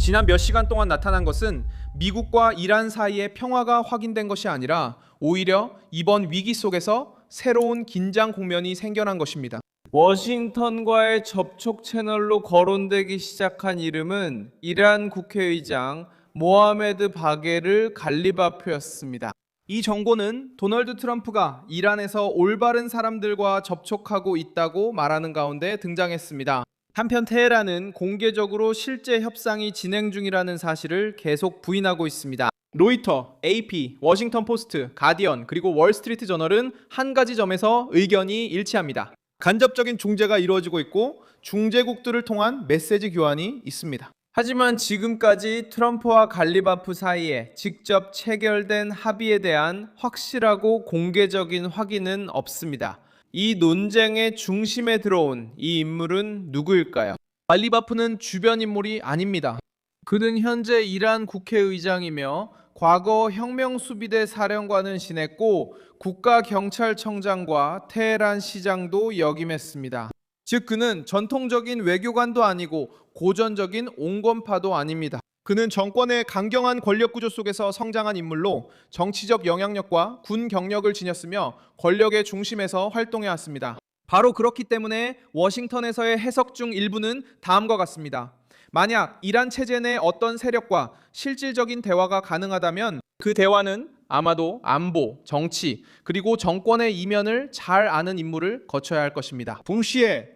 지난 몇 시간 동안 나타난 것은 미국과 이란 사이의 평화가 확인된 것이 아니라 오히려 이번 위기 속에서 새로운 긴장 국면이 생겨난 것입니다. 워싱턴과의 접촉 채널로 거론되기 시작한 이름은 이란 국회의장 모하메드 바게르 갈리바프였습니다. 이 정보는 도널드 트럼프가 이란에서 올바른 사람들과 접촉하고 있다고 말하는 가운데 등장했습니다. 한편 테헤란은 공개적으로 실제 협상이 진행 중이라는 사실을 계속 부인하고 있습니다. 로이터, AP, 워싱턴 포스트, 가디언, 그리고 월스트리트 저널은 한 가지 점에서 의견이 일치합니다. 간접적인 중재가 이루어지고 있고 중재국들을 통한 메시지 교환이 있습니다. 하지만 지금까지 트럼프와 갈리바프 사이에 직접 체결된 합의에 대한 확실하고 공개적인 확인은 없습니다. 이 논쟁의 중심에 들어온 이 인물은 누구일까요? 갈리바프는 주변 인물이 아닙니다. 그는 현재 이란 국회의장이며 과거 혁명수비대 사령관을 지냈고 국가경찰청장과 테헤란 시장도 역임했습니다. 즉 그는 전통적인 외교관도 아니고 고전적인 온건파도 아닙니다. 그는 정권의 강경한 권력 구조 속에서 성장한 인물로 정치적 영향력과 군 경력을 지녔으며 권력의 중심에서 활동해 왔습니다. 바로 그렇기 때문에 워싱턴에서의 해석 중 일부는 다음과 같습니다. 만약 이란 체제 내 어떤 세력과 실질적인 대화가 가능하다면 그 대화는 아마도 안보, 정치, 그리고 정권의 이면을 잘 아는 인물을 거쳐야 할 것입니다. 동시에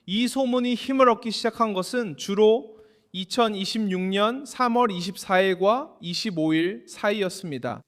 이 소문이 힘을 얻기 시작한 것은 주로 2026년 3월 24일과 25일 사이였습니다.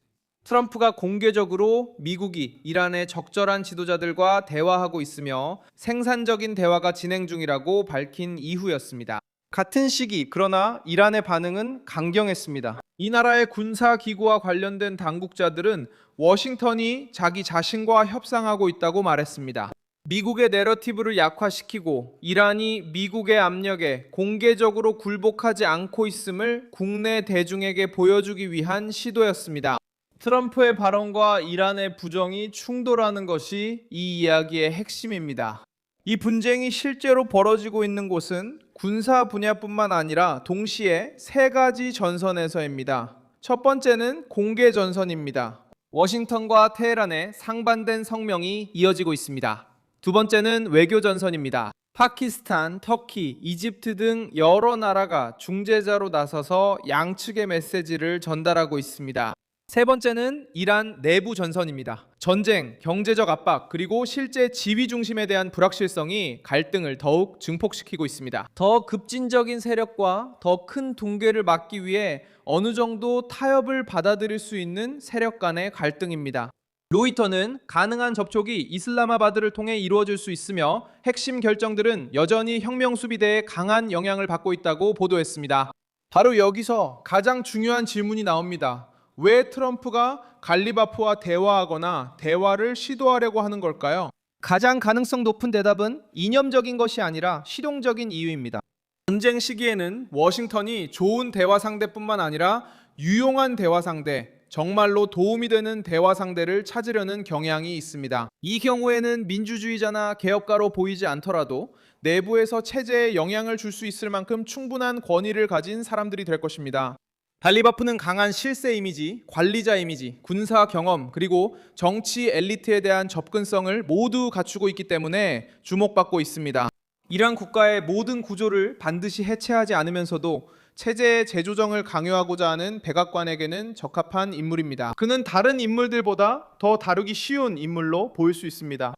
트럼프가 공개적으로 미국이 이란의 적절한 지도자들과 대화하고 있으며 생산적인 대화가 진행 중이라고 밝힌 이후였습니다. 같은 시기 그러나 이란의 반응은 강경했습니다. 이 나라의 군사기구와 관련된 당국자들은 워싱턴이 자기 자신과 협상하고 있다고 말했습니다. 미국의 내러티브를 약화시키고 이란이 미국의 압력에 공개적으로 굴복하지 않고 있음을 국내 대중에게 보여주기 위한 시도였습니다. 트럼프의 발언과 이란의 부정이 충돌하는 것이 이 이야기의 핵심입니다. 이 분쟁이 실제로 벌어지고 있는 곳은 군사 분야뿐만 아니라 동시에 세 가지 전선에서입니다. 첫 번째는 공개 전선입니다. 워싱턴과 테헤란의 상반된 성명이 이어지고 있습니다. 두 번째는 외교 전선입니다. 파키스탄, 터키, 이집트 등 여러 나라가 중재자로 나서서 양측의 메시지를 전달하고 있습니다. 세 번째는 이란 내부 전선입니다. 전쟁, 경제적 압박, 그리고 실제 지위 중심에 대한 불확실성이 갈등을 더욱 증폭시키고 있습니다. 더 급진적인 세력과 더 큰 붕괴를 막기 위해 어느 정도 타협을 받아들일 수 있는 세력 간의 갈등입니다. 로이터는 가능한 접촉이 이슬라마바드를 통해 이루어질 수 있으며 핵심 결정들은 여전히 혁명수비대에 강한 영향을 받고 있다고 보도했습니다. 바로 여기서 가장 중요한 질문이 나옵니다. 왜 트럼프가 갈리바프와 대화하거나 대화를 시도하려고 하는 걸까요? 가장 가능성 높은 대답은 이념적인 것이 아니라 실용적인 이유입니다. 전쟁 시기에는 워싱턴이 좋은 대화 상대뿐만 아니라 유용한 대화 상대, 정말로 도움이 되는 대화 상대를 찾으려는 경향이 있습니다. 이 경우에는 민주주의자나 개혁가로 보이지 않더라도 내부에서 체제에 영향을 줄 수 있을 만큼 충분한 권위를 가진 사람들이 될 것입니다. 갈리바프는 강한 실세 이미지, 관리자 이미지, 군사 경험, 그리고 정치 엘리트에 대한 접근성을 모두 갖추고 있기 때문에 주목받고 있습니다. 이란 국가의 모든 구조를 반드시 해체하지 않으면서도 체제의 재조정을 강요하고자 하는 백악관에게는 적합한 인물입니다. 그는 다른 인물들보다 더 다루기 쉬운 인물로 보일 수 있습니다.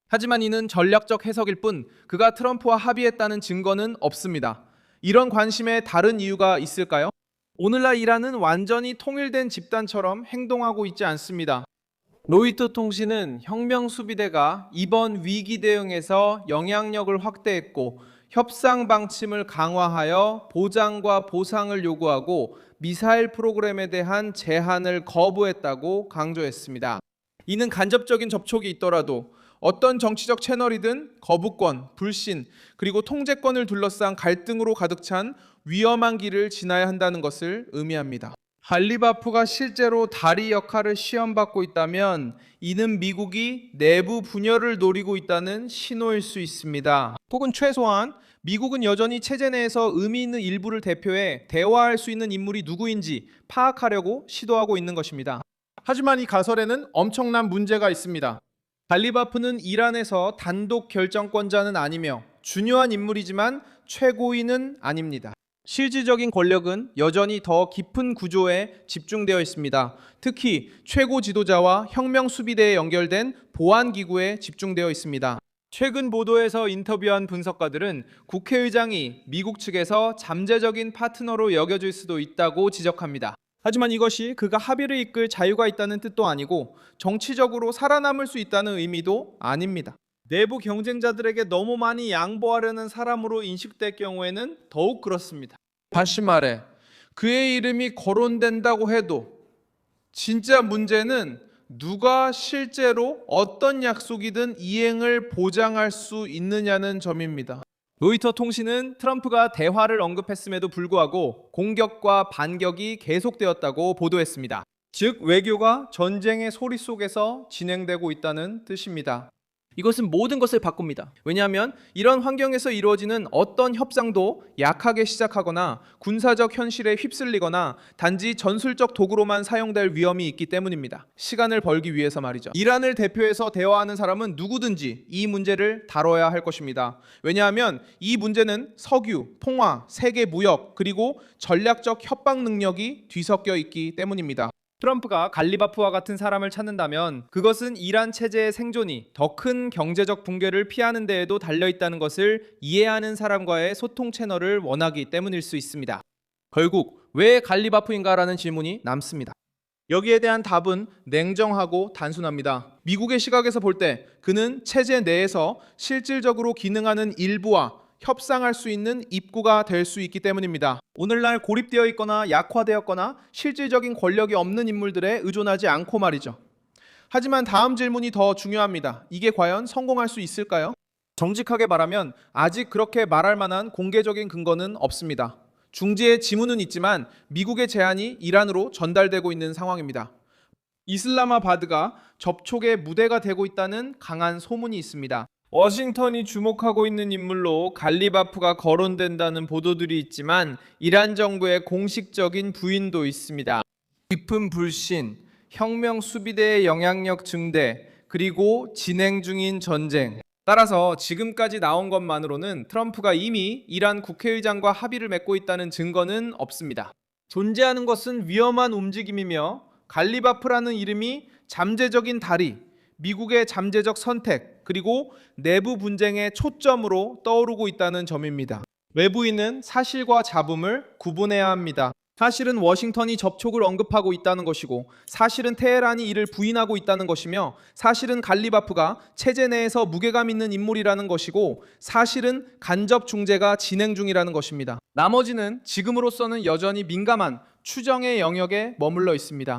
하지만 이는 전략적 해석일 뿐 그가 트럼프와 합의했다는 증거는 없습니다. 이런 관심에 다른 이유가 있을까요? 오늘날 이란은 완전히 통일된 집단처럼 행동하고 있지 않습니다. 로이터 통신은 혁명수비대가 이번 위기 대응에서 영향력을 확대했고 협상 방침을 강화하여 보장과 보상을 요구하고 미사일 프로그램에 대한 제한을 거부했다고 강조했습니다. 이는 간접적인 접촉이 있더라도 어떤 정치적 채널이든 거부권, 불신, 그리고 통제권을 둘러싼 갈등으로 가득 찬 위험한 길을 지나야 한다는 것을 의미합니다. 갈리바프가 실제로 다리 역할을 시험받고 있다면 이는 미국이 내부 분열을 노리고 있다는 신호일 수 있습니다. 혹은 최소한 미국은 여전히 체제 내에서 의미 있는 일부를 대표해 대화할 수 있는 인물이 누구인지 파악하려고 시도하고 있는 것입니다. 하지만 이 가설에는 엄청난 문제가 있습니다. 갈리바프는 이란에서 단독 결정권자는 아니며 중요한 인물이지만 최고위는 아닙니다. 실질적인 권력은 여전히 더 깊은 구조에 집중되어 있습니다. 특히 최고 지도자와 혁명 수비대에 연결된 보안 기구에 집중되어 있습니다. 최근 보도에서 인터뷰한 분석가들은 국회의장이 미국 측에서 잠재적인 파트너로 여겨질 수도 있다고 지적합니다. 하지만 이것이 그가 합의를 이끌 자유가 있다는 뜻도 아니고 정치적으로 살아남을 수 있다는 의미도 아닙니다. 내부 경쟁자들에게 너무 많이 양보하려는 사람으로 인식될 경우에는 더욱 그렇습니다. 다시 말해, 그의 이름이 거론된다고 해도 진짜 문제는 누가 실제로 어떤 약속이든 이행을 보장할 수 있느냐는 점입니다. 로이터 통신은 트럼프가 대화를 언급했음에도 불구하고 공격과 반격이 계속되었다고 보도했습니다. 즉, 외교가 전쟁의 소리 속에서 진행되고 있다는 뜻입니다. 이것은 모든 것을 바꿉니다. 왜냐하면 이런 환경에서 이루어지는 어떤 협상도 약하게 시작하거나 군사적 현실에 휩쓸리거나 단지 전술적 도구로만 사용될 위험이 있기 때문입니다. 시간을 벌기 위해서 말이죠. 이란을 대표해서 대화하는 사람은 누구든지 이 문제를 다뤄야 할 것입니다. 왜냐하면 이 문제는 석유, 통화, 세계 무역, 그리고 전략적 협박 능력이 뒤섞여 있기 때문입니다. 트럼프가 갈리바프와 같은 사람을 찾는다면 그것은 이란 체제의 생존이 더 큰 경제적 붕괴를 피하는 데에도 달려있다는 것을 이해하는 사람과의 소통 채널을 원하기 때문일 수 있습니다. 결국 왜 갈리바프인가라는 질문이 남습니다. 여기에 대한 답은 냉정하고 단순합니다. 미국의 시각에서 볼 때 그는 체제 내에서 실질적으로 기능하는 일부와 협상할 수 있는 입구가 될 수 있기 때문입니다. 오늘날 고립되어 있거나 약화되었거나 실질적인 권력이 없는 인물들에 의존하지 않고 말이죠. 하지만 다음 질문이 더 중요합니다. 이게 과연 성공할 수 있을까요? 정직하게 말하면 아직 그렇게 말할 만한 공개적인 근거는 없습니다. 중지의 지문은 있지만 미국의 제안이 이란으로 전달되고 있는 상황입니다. 이슬라마바드가 접촉의 무대가 되고 있다는 강한 소문이 있습니다. 워싱턴이 주목하고 있는 인물로 갈리바프가 거론된다는 보도들이 있지만 이란 정부의 공식적인 부인도 있습니다. 깊은 불신, 혁명 수비대의 영향력 증대, 그리고 진행 중인 전쟁. 따라서 지금까지 나온 것만으로는 트럼프가 이미 이란 국회의장과 합의를 맺고 있다는 증거는 없습니다. 존재하는 것은 위험한 움직임이며 갈리바프라는 이름이 잠재적인 다리, 미국의 잠재적 선택, 그리고 내부 분쟁의 초점으로 떠오르고 있다는 점입니다. 외부인은 사실과 잡음을 구분해야 합니다. 사실은 워싱턴이 접촉을 언급하고 있다는 것이고 사실은 테헤란이 이를 부인하고 있다는 것이며 사실은 갈리바프가 체제 내에서 무게감 있는 인물이라는 것이고 사실은 간접 중재가 진행 중이라는 것입니다. 나머지는 지금으로서는 여전히 민감한 추정의 영역에 머물러 있습니다.